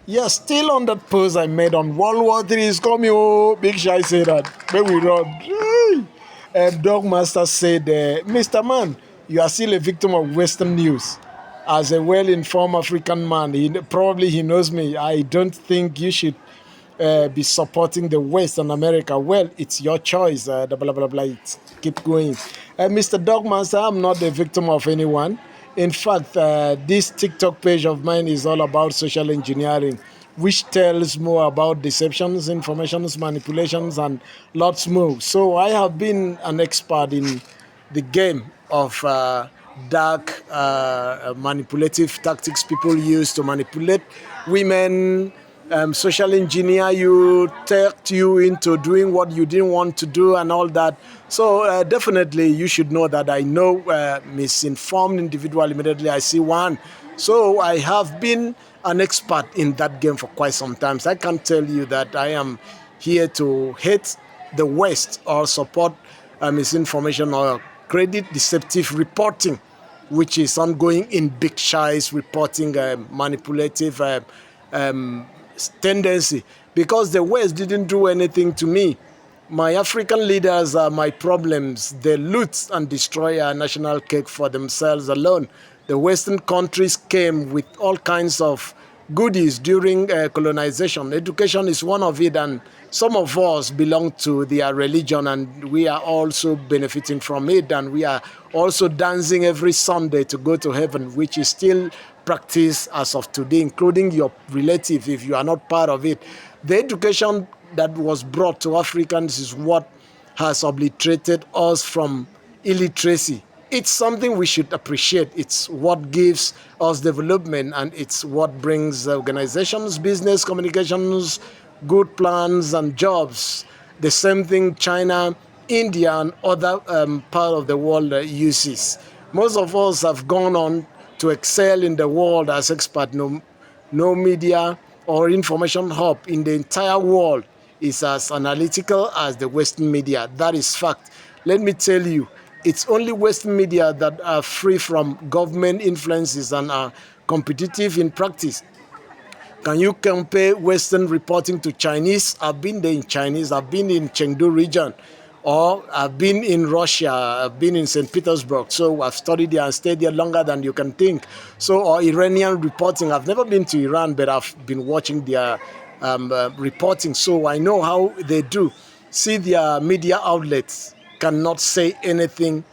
Yeah, still on that post I made on World War Three is coming. Oh, Big Shy say that. When we run. Dog Master said, Mr. Man, you are still a victim of Western news. As a well-informed African man, probably he knows me. I don't think you should be supporting the West and America. Well, it's your choice. Blah, blah, blah. Keep going. Mr. Dogmaster, I'm not a victim of anyone. In fact, this TikTok page of mine is all about social engineering, which tells more about deceptions, informations, manipulations, and lots more. So I have been an expert in the game of dark manipulative tactics people use to manipulate women, social engineer you, take you into doing what you didn't want to do and all that. So definitely you should know that I know misinformed individual immediately I see one. So I have been an expert in that game for quite some time. So I can tell you that I am here to hate the West or support misinformation or credit deceptive reporting, which is ongoing in Big Shy's reporting manipulative tendency, because the West didn't do anything to me. My African leaders are my problems. They loot and destroy our national cake for themselves alone. The Western countries came with all kinds of goodies during colonization. Education is one of it, and some of us belong to their religion, and we are also benefiting from it, and we are also dancing every Sunday to go to heaven, which is still practiced as of today, including your relative if you are not part of it. The education that was brought to Africans is what has obliterated us from illiteracy. It's something we should appreciate. It's what gives us development, and it's what brings organizations, business, communications, good plans, and jobs. The same thing China, India, and other part of the world uses. Most of us have gone on to excel in the world as experts. No media or information hub in the entire world is as analytical as the Western media. That is fact. Let me tell you, it's only Western media that are free from government influences and are competitive in practice. Can you compare Western reporting to Chinese? I've been there in Chinese. I've been in Chengdu region, or I've been in Russia. I've been in St. Petersburg. So I've studied there and stayed there longer than you can think. So, or Iranian reporting. I've never been to Iran, but I've been watching their reporting. So I know how they do. See, their media outlets cannot say anything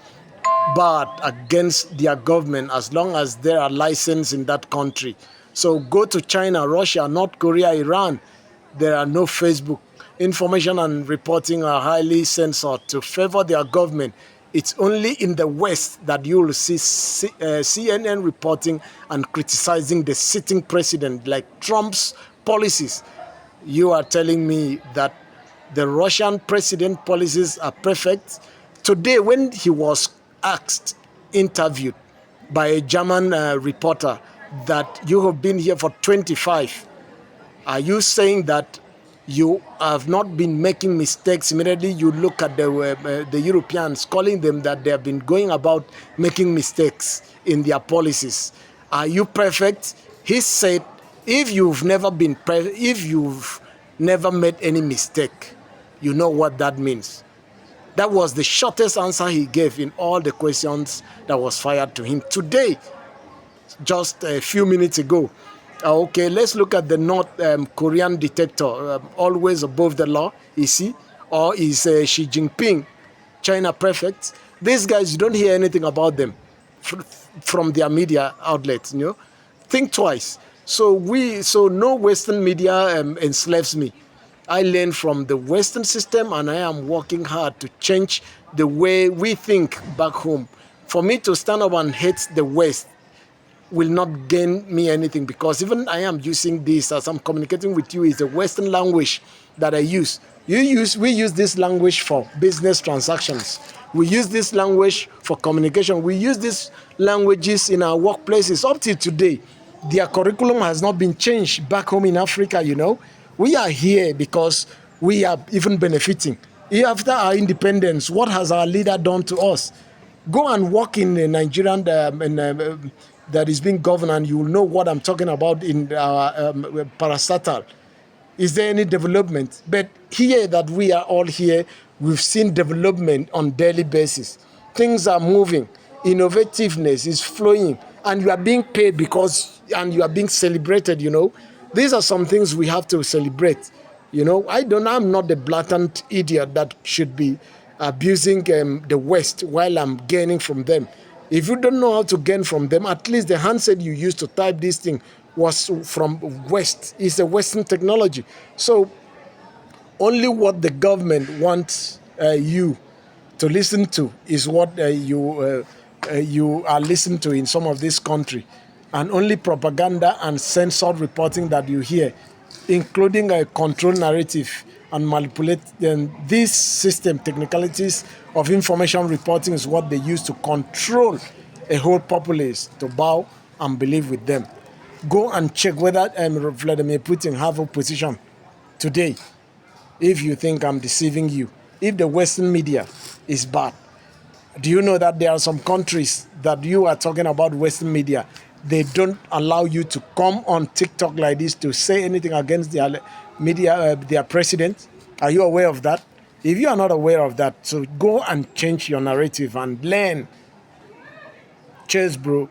bad against their government as long as they are licensed in that country. So go to China, Russia, North Korea, Iran. There are no Facebook. Information and reporting are highly censored to favor their government. It's only in the West that you will see CNN reporting and criticizing the sitting president, like Trump's policies. You are telling me that the Russian president policies are perfect? Today, when he was interviewed by a German reporter, that you have been here for 25, are you saying that you have not been making mistakes? Immediately you look at the Europeans, calling them that they have been going about making mistakes in their policies. Are you perfect? He said, if you've never been if you've never made any mistake, you know what that means. That was the shortest answer he gave in all the questions that was fired to him today, just a few minutes ago. Okay, let's look at the North Korean dictator, always above the law, is he? Or is Xi Jinping, China perfect? These guys, you don't hear anything about them from their media outlets, you know? Think twice. So no Western media enslaves me. I learned from the Western system, and I am working hard to change the way we think back home. For me to stand up and hate the West will not gain me anything, because even I am using this as I'm communicating with you is the Western language that I use. We use this language for business transactions. We use this language for communication. We use these languages in our workplaces. Up till today, their curriculum has not been changed back home in Africa, you know. We are here because we are even benefiting. After our independence, what has our leader done to us? Go and work in Nigerian that is being governed, and you will know what I'm talking about in parastatal. Is there any development? But here that we are all here, we've seen development on daily basis. Things are moving. Innovativeness is flowing, and you are being paid because, and you are being celebrated, These are some things we have to celebrate. I'm not the blatant idiot that should be abusing the West while I'm gaining from them. If you don't know how to gain from them, at least the handset you used to type this thing was from West. It's a Western technology. So only what the government wants you to listen to is what you are listening to in some of this country, and only propaganda and censored reporting that you hear, including a control narrative and manipulate. Then this system technicalities of information reporting is what they use to control a whole populace to bow and believe with them. Go and check whether Vladimir Putin have a position today. If you think I'm deceiving you, if the Western media is bad, do you know that there are some countries that you are talking about Western media, they don't allow you to come on TikTok like this to say anything against their media, their president? Are you aware of that? If you are not aware of that, so go and change your narrative and learn. Cheers, bro.